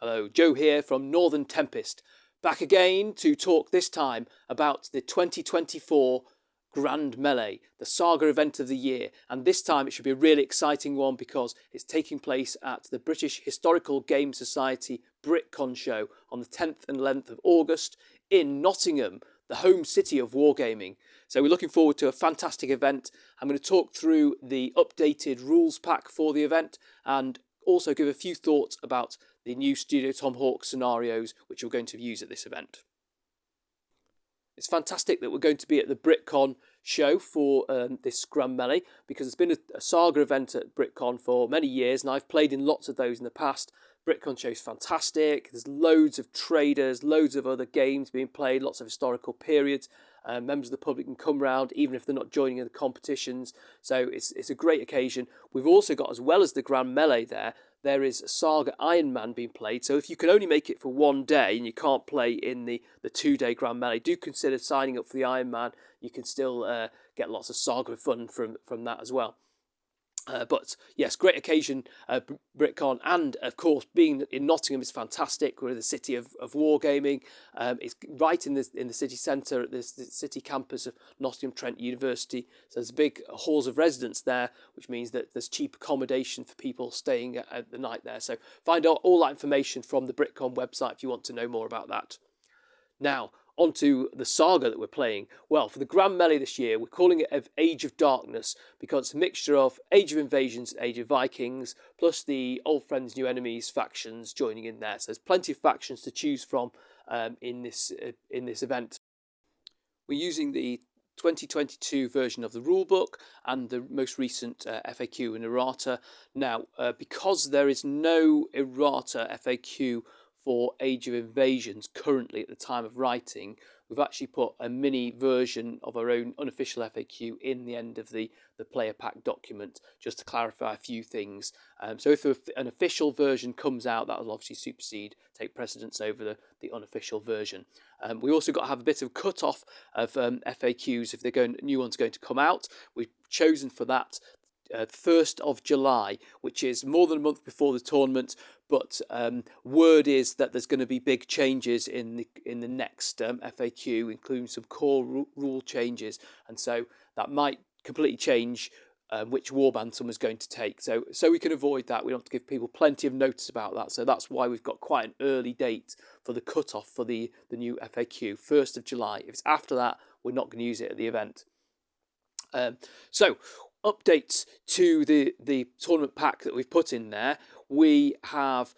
Hello, Joe here from Northern Tempest, back again to talk this time about the 2024 Grand Melee, the Saga event of the year. And this time it should be a really exciting one because it's taking place at the British Historical Game Society BritCon show on the 10th and 11th of August in Nottingham, the home city of wargaming. So we're looking forward to a fantastic event. I'm going to talk through the updated rules pack for the event and also give a few thoughts about the new Studio Tomahawk scenarios which we're going to use at this event. It's fantastic that we're going to be at the BritCon show for this Grand Melee because it's been a Saga event at BritCon for many years and I've played in lots of those in the past. BritCon show is fantastic. There's loads of traders, loads of other games being played, lots of historical periods. Members of the public can come round even if they're not joining in the competitions. So it's a great occasion. We've also got, as well as the Grand Melee there is a Saga Iron Man being played. So if you can only make it for one day and you can't play in the 2-day Grand Melee, do consider signing up for the Iron Man. You can still get lots of Saga fun from that as well. But yes, great occasion, BritCon, and of course being in Nottingham is fantastic. We're in the city of wargaming. It's right in the city centre, the city campus of Nottingham Trent University. So there's big halls of residence there, which means that there's cheap accommodation for people staying at the night there. So find out all that information from the BritCon website if you want to know more about that. Now, onto the Saga that we're playing. Well, for the Grand Melee this year, we're calling it Age of Darkness because it's a mixture of Age of Invasions, Age of Vikings, plus the Old Friends, New Enemies factions joining in there. So there's plenty of factions to choose from in this event. We're using the 2022 version of the rulebook and the most recent FAQ and errata. Now, because there is no errata FAQ for Age of Invasions currently at the time of writing, we've actually put a mini version of our own unofficial FAQ in the end of the player pack document just to clarify a few things. So if an official version comes out, that will obviously supersede, take precedence over the unofficial version. We also got to have a bit of cut-off of FAQs if new ones are going to come out. We've chosen for that 1st of July, which is more than a month before the tournament, but word is that there's going to be big changes in the next FAQ, including some core rule changes, and so that might completely change which warband someone's going to take. So we can avoid that. We don't have to give people plenty of notice about that. So that's why we've got quite an early date for the cut-off for the new FAQ, 1st of July. If it's after that, we're not going to use it at the event. So updates to the tournament pack that we've put in there. We have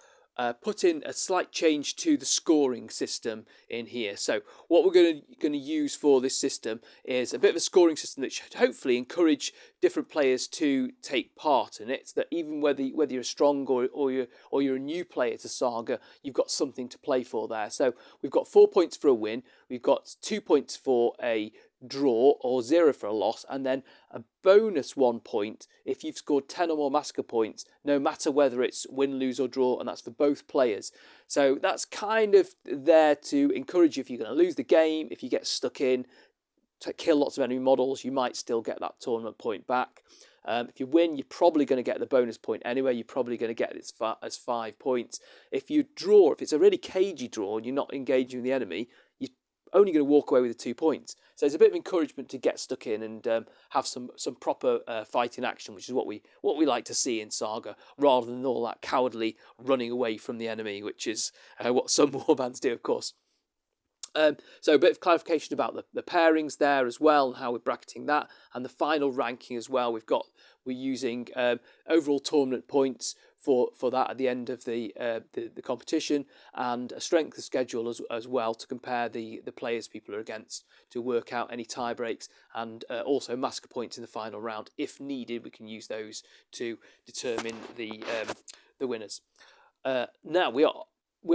put in a slight change to the scoring system in here. So what we're going to use for this system is a bit of a scoring system that should hopefully encourage different players to take part in it. So that even whether you're strong or you're a new player to Saga, you've got something to play for there. So we've got 4 points for a win, we've got 2 points for a draw or 0 for a loss, and then a bonus 1 point if you've scored 10 or more massacre points, no matter whether it's win, lose or draw, and that's for both players. So that's kind of there to encourage you if you're going to lose the game, if you get stuck in, to kill lots of enemy models, you might still get that tournament point back. If you win, you're probably going to get the bonus point anyway. You're probably going to get it as 5 points. If you draw, if it's a really cagey draw and you're not engaging with the enemy, you're only going to walk away with the 2 points. So it's a bit of encouragement to get stuck in and have some proper fighting action, which is what we like to see in Saga, rather than all that cowardly running away from the enemy, which is what some warbands do, of course. So a bit of clarification about the pairings there as well, and how we're bracketing that, and the final ranking as well. We're using overall tournament points for that at the end of the competition, and a strength of schedule as well to compare the players people are against to work out any tie breaks, and also massacre points in the final round if needed. We can use those to determine the winners. Now we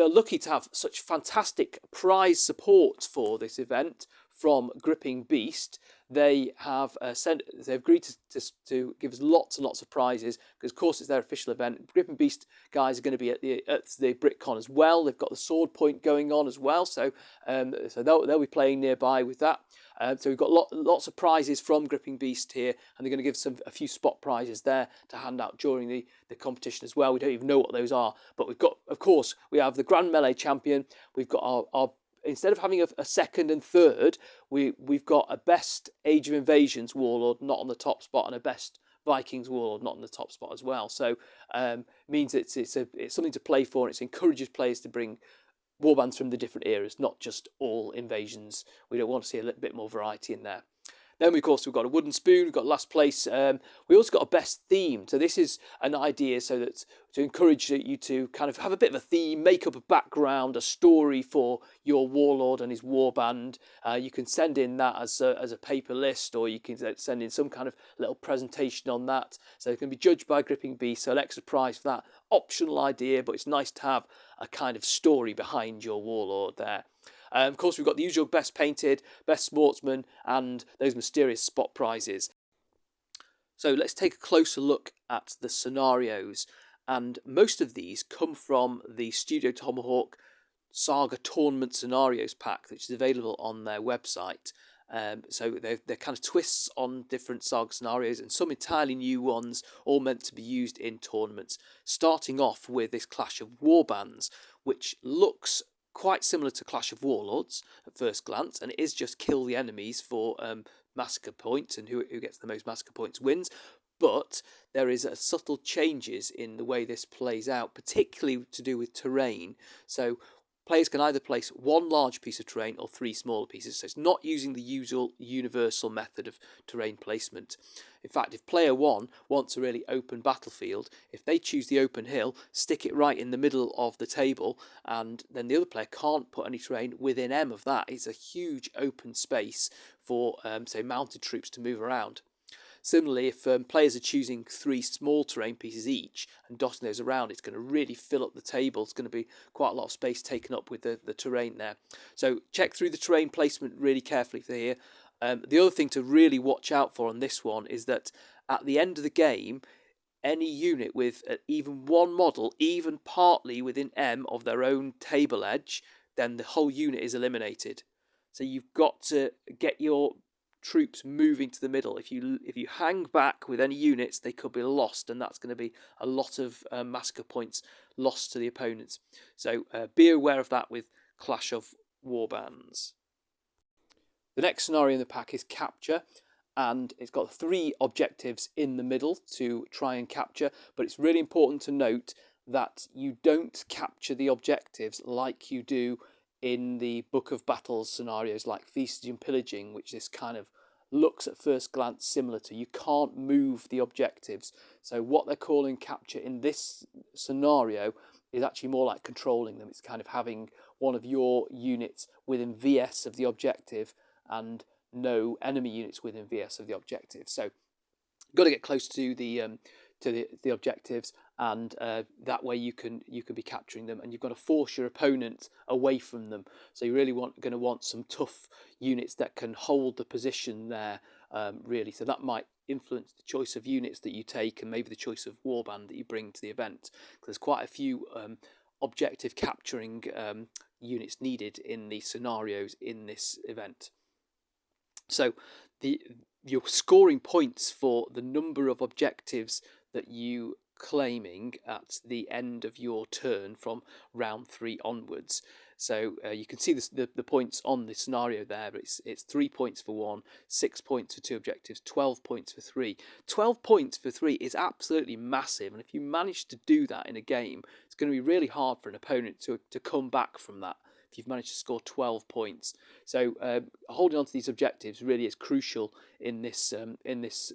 are lucky to have such fantastic prize support for this event from Gripping Beast. They have they've agreed to give us lots and lots of prizes because, of course, it's their official event. Gripping Beast guys are going to be at the BritCon as well. They've got the sword point going on as well, so they'll be playing nearby with that. So we've got lots of prizes from Gripping Beast here, and they're going to give a few spot prizes there to hand out during the competition as well. We don't even know what those are, but we've got, of course, we have the Grand Melee champion. We've got our instead of having a second and third, we've got a best Age of Invasions warlord not on the top spot, and a best Vikings warlord not in the top spot as well. So means it's something to play for, and it encourages players to bring warbands from the different eras, not just all invasions. We don't want to see a little bit more variety in there. Then, of course, we've got a wooden spoon, we've got last place. We also got a best theme. So this is an idea so that to encourage you to kind of have a bit of a theme, make up a background, a story for your warlord and his warband. You can send in that as a paper list, or you can send in some kind of little presentation on that. So it can be judged by Gripping Beast, so an extra prize for that. Optional idea, but it's nice to have a kind of story behind your warlord there. Of course, we've got the usual best painted, best sportsman, and those mysterious spot prizes. So let's take a closer look at the scenarios. And most of these come from the Studio Tomahawk Saga Tournament Scenarios pack, which is available on their website. So they're kind of twists on different Saga scenarios, and some entirely new ones, all meant to be used in tournaments. Starting off with this Clash of Warbands, which looks quite similar to Clash of Warlords at first glance, and it is just kill the enemies for massacre points, and who gets the most massacre points wins. But there is subtle changes in the way this plays out, particularly to do with terrain. So players can either place one large piece of terrain or three smaller pieces. So it's not using the usual universal method of terrain placement. In fact, if player one wants a really open battlefield, if they choose the open hill, stick it right in the middle of the table, and then the other player can't put any terrain within M of that. It's a huge open space for, say, mounted troops to move around. Similarly, if players are choosing three small terrain pieces each and dotting those around, it's going to really fill up the table. It's going to be quite a lot of space taken up with the terrain there. So check through the terrain placement really carefully for here. The other thing to really watch out for on this one is that at the end of the game, any unit with even one model, even partly within M of their own table edge, then the whole unit is eliminated. So you've got to get your troops moving to the middle. If you hang back with any units, they could be lost, and that's going to be a lot of massacre points lost to the opponents. So be aware of that with Clash of Warbands. The next scenario in the pack is capture, and it's got three objectives in the middle to try and capture, but it's really important to note that you don't capture the objectives like you do in the Book of Battles scenarios like Feasting and Pillaging, which this kind of looks at first glance similar to. You can't move the objectives. So what they're calling capture in this scenario is actually more like controlling them. It's kind of having one of your units within VS of the objective and no enemy units within VS of the objective. So you've got to get close to the objectives, and that way you can be capturing them, and you've got to force your opponent away from them. So you're really going to want some tough units that can hold the position there, really. So that might influence the choice of units that you take, and maybe the choice of warband that you bring to the event. There's quite a few objective capturing units needed in the scenarios in this event. So your scoring points for the number of objectives that you claiming at the end of your turn from round 3 onwards. So you can see the points on the scenario there, but it's 3 points for 1, 6 points for 2 objectives, 12 points for 3. 12 points for 3 is absolutely massive, and if you manage to do that in a game, it's going to be really hard for an opponent to come back from that if you've managed to score 12 points. So holding on to these objectives really is crucial in this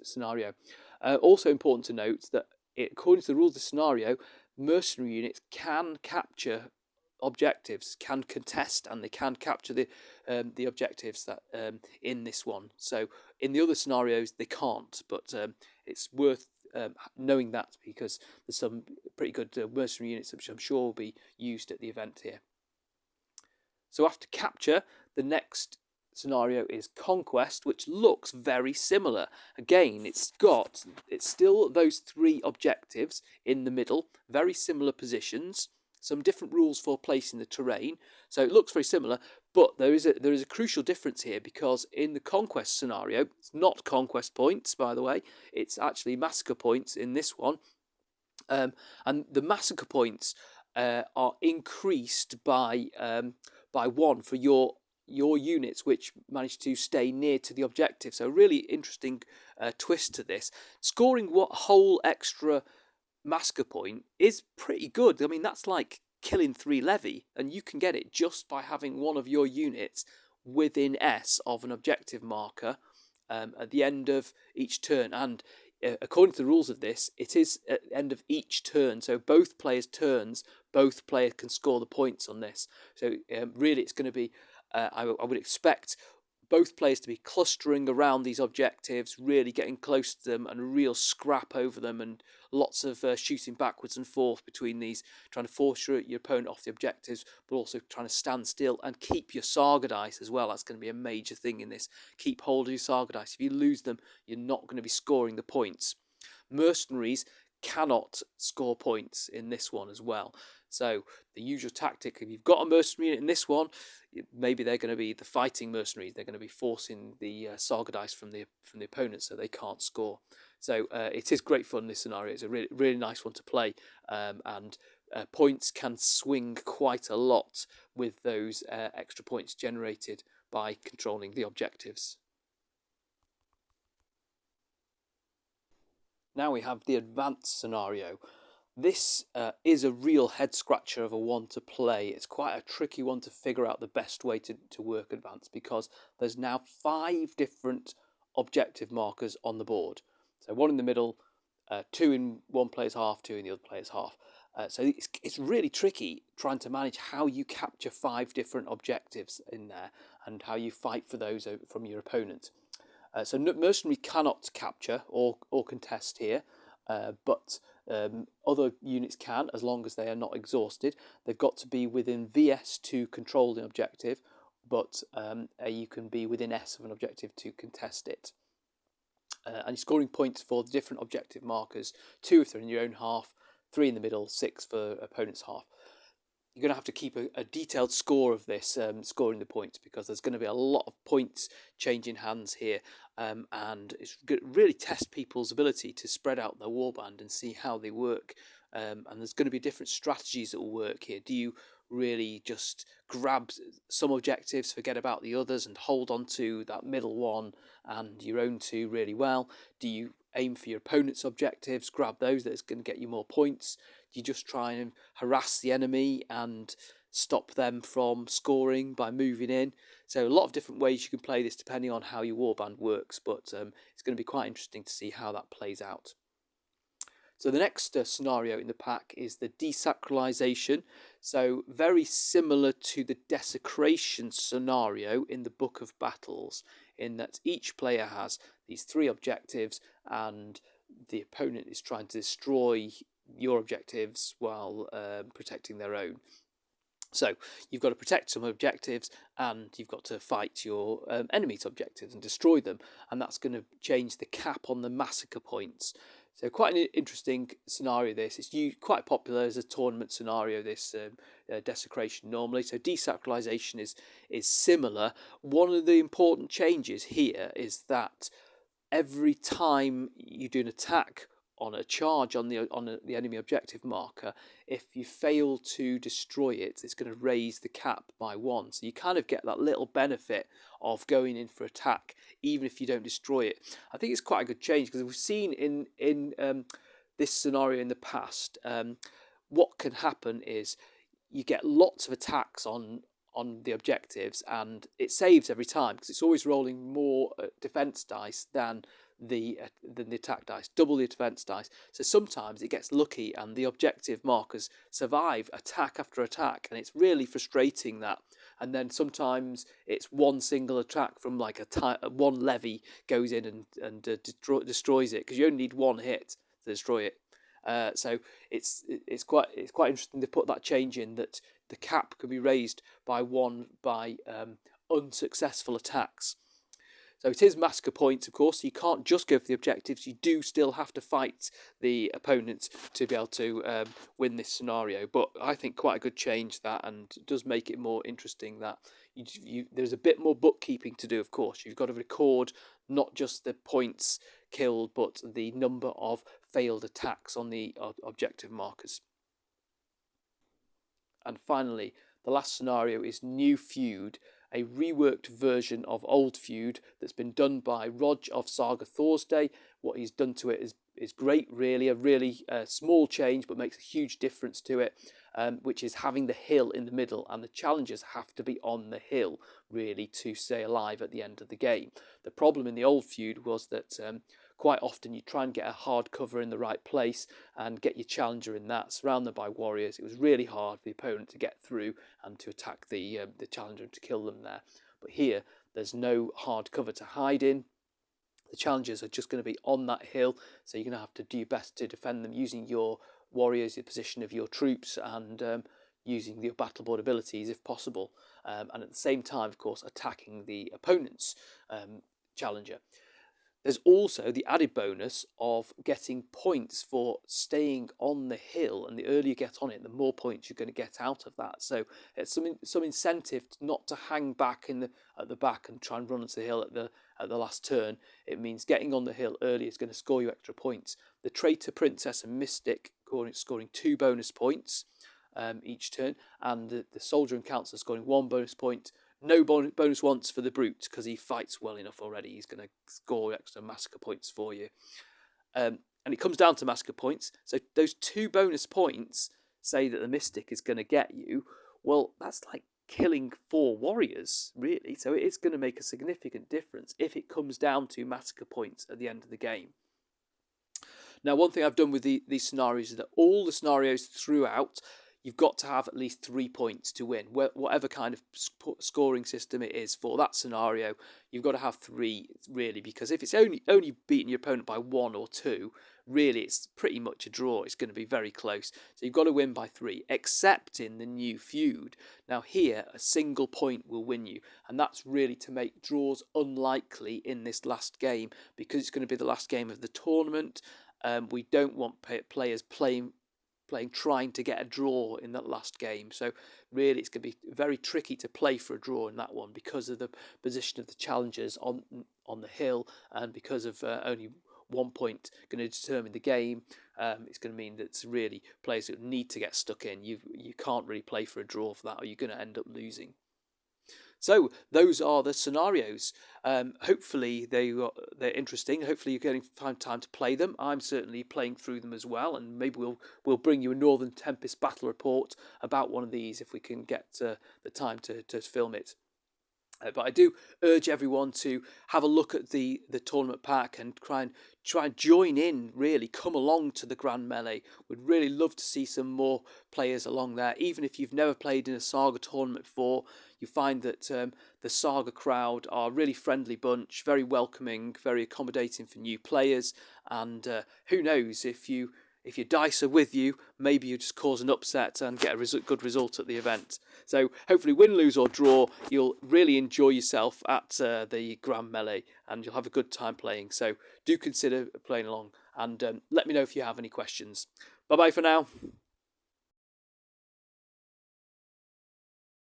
scenario. Also important to note that according to the rules of the scenario, mercenary units can capture objectives, can contest, and they can capture the objectives that in this one. So in the other scenarios they can't, but it's worth knowing that, because there's some pretty good mercenary units which I'm sure will be used at the event here. So after capture, the next scenario is conquest, which looks very similar. Again, it's still those 3 objectives in the middle, very similar positions. some different rules for placing the terrain. So it looks very similar, but there is a crucial difference here, because in the conquest scenario, it's not conquest points, by the way, it's actually massacre points in this one. And the massacre points are increased by 1 for your units which manage to stay near to the objective. So really interesting twist to this. Scoring what whole extra massacre point is pretty good. I mean, that's like killing 3 levy, and you can get it just by having one of your units within S of an objective marker at the end of each turn. And according to the rules of this, it is at the end of each turn. So both players' turns, both players can score the points on this. So really, it's going to be, I would expect both players to be clustering around these objectives, really getting close to them, and a real scrap over them, and lots of shooting backwards and forth between these, trying to force your opponent off the objectives, but also trying to stand still and keep your Saga dice as well. That's going to be a major thing in this. Keep hold of your Saga dice. If you lose them, you're not going to be scoring the points. Mercenaries cannot score points in this one as well. So the usual tactic, if you've got a mercenary in this one, maybe they're going to be the fighting mercenaries. They're going to be forcing the Saga dice from the opponent, so they can't score. So it is great fun, this scenario. It's a really nice one to play, and points can swing quite a lot with those extra points generated by controlling the objectives. Now we have the advanced scenario. This is a real head scratcher of a one to play. It's quite a tricky one to figure out the best way to work advanced, because there's now 5 different objective markers on the board. So 1 in the middle, 2 in one player's half, 2 in the other player's half. So it's really tricky trying to manage how you capture 5 different objectives in there and how you fight for those from your opponent. So mercenary cannot capture or contest here, but other units can, as long as they are not exhausted. They've got to be within VS to control the objective, but you can be within S of an objective to contest it. And you're scoring points for the different objective markers: 2 if they're in your own half, 3 in the middle, 6 for opponent's half. You're going to have to keep a detailed score of this, scoring the points, because there's going to be a lot of points changing hands here, and it's going to really test people's ability to spread out their warband and see how they work. And there's going to be different strategies that will work here. Do you really just grab some objectives, forget about the others, and hold on to that middle one and your own 2 really well? Do you aim for your opponent's objectives, grab those that's going to get you more points? Do you just try and harass the enemy and stop them from scoring by moving in? So a lot of different ways you can play this depending on how your warband works, but it's going to be quite interesting to see how that plays out. So the next scenario in the pack is the desacralization. So very similar to the desecration scenario in the Book of Battles, in that each player has these 3 objectives and the opponent is trying to destroy your objectives while protecting their own. So you've got to protect some objectives and you've got to fight your enemy's objectives and destroy them, and that's going to change the cap on the massacre points. So quite an interesting scenario this. It's quite popular as a tournament scenario, this desecration normally. So desacralization is similar. One of the important changes here is that every time you do an attack on a charge on the enemy objective marker, if you fail to destroy it, it's going to raise the cap by 1. So you kind of get that little benefit of going in for attack even if you don't destroy it. I think it's quite a good change, because we've seen in this scenario in the past, what can happen is you get lots of attacks on the objectives, and it saves every time because it's always rolling more defense dice than the attack dice, double the defense dice. So sometimes it gets lucky and the objective markers survive attack after attack, and it's really frustrating that. And then sometimes it's one single attack from like one levy goes in and destroys it, because you only need 1 hit to destroy it. So it's quite interesting to put that change in, that the cap could be raised by 1 by unsuccessful attacks. So it is massacre points, of course. You can't just go for the objectives. You do still have to fight the opponents to be able to win this scenario. But I think quite a good change that, and does make it more interesting that there's a bit more bookkeeping to do, of course. You've got to record not just the points killed, but the number of failed attacks on the objective markers. And finally, the last scenario is New Feud, a reworked version of Old Feud that's been done by Rog of Saga Thursday. What he's done to it is great, really, a really small change, but makes a huge difference to it, which is having the hill in the middle, and the challengers have to be on the hill, really, to stay alive at the end of the game. The problem in the Old Feud was that quite often you try and get a hard cover in the right place and get your challenger in that, surround them by warriors. It was really hard for the opponent to get through and to attack the challenger and to kill them there. But here, there's no hard cover to hide in. The challengers are just going to be on that hill, so you're going to have to do your best to defend them using your warriors, the position of your troops, and using your battle board abilities if possible. And at the same time, of course, attacking the opponent's challenger. There's also the added bonus of getting points for staying on the hill, and the earlier you get on it, the more points you're going to get out of that. So it's some incentive not to hang back at the back and try and run onto the hill at the last turn. It means getting on the hill early is going to score you extra points. The Traitor, Princess and Mystic scoring 2 bonus points each turn, and the Soldier and Counselor scoring 1 bonus point. No bonus once for the Brute, because he fights well enough already. He's going to score extra massacre points for you. And it comes down to massacre points. So those 2 bonus points say that the Mystic is going to get you. Well, that's like killing 4 warriors, really. So it is going to make a significant difference if it comes down to massacre points at the end of the game. Now, one thing I've done with these scenarios is that all the scenarios throughout, you've got to have at least 3 points to win. Whatever kind of scoring system it is for that scenario, you've got to have 3, really, because if it's only beating your opponent by 1 or 2, really it's pretty much a draw. It's going to be very close. So you've got to win by 3, except in the New Feud. Now here, a single point will win you, and that's really to make draws unlikely in this last game, because it's going to be the last game of the tournament. We don't want players trying to get a draw in that last game. So really it's going to be very tricky to play for a draw in that one, because of the position of the challengers on the hill, and because of only 1 point going to determine the game. It's going to mean that it's really players that need to get stuck in. You can't really play for a draw for that, or you're going to end up losing. So those are the scenarios. Hopefully they're interesting. Hopefully you're getting time to play them. I'm certainly playing through them as well, and maybe we'll bring you a Northern Tempest battle report about one of these if we can get the time to film it. But I do urge everyone to have a look at the tournament pack and try and join in, really. Come along to the Grand Melee. We'd really love to see some more players along there. Even if you've never played in a Saga tournament before, you find that the Saga crowd are a really friendly bunch, very welcoming, very accommodating for new players. And who knows, if your dice are with you, maybe you just cause an upset and get a good result at the event. So hopefully, win, lose or draw, you'll really enjoy yourself at the Grand Melee, and you'll have a good time playing. So do consider playing along, and let me know if you have any questions. Bye bye for now.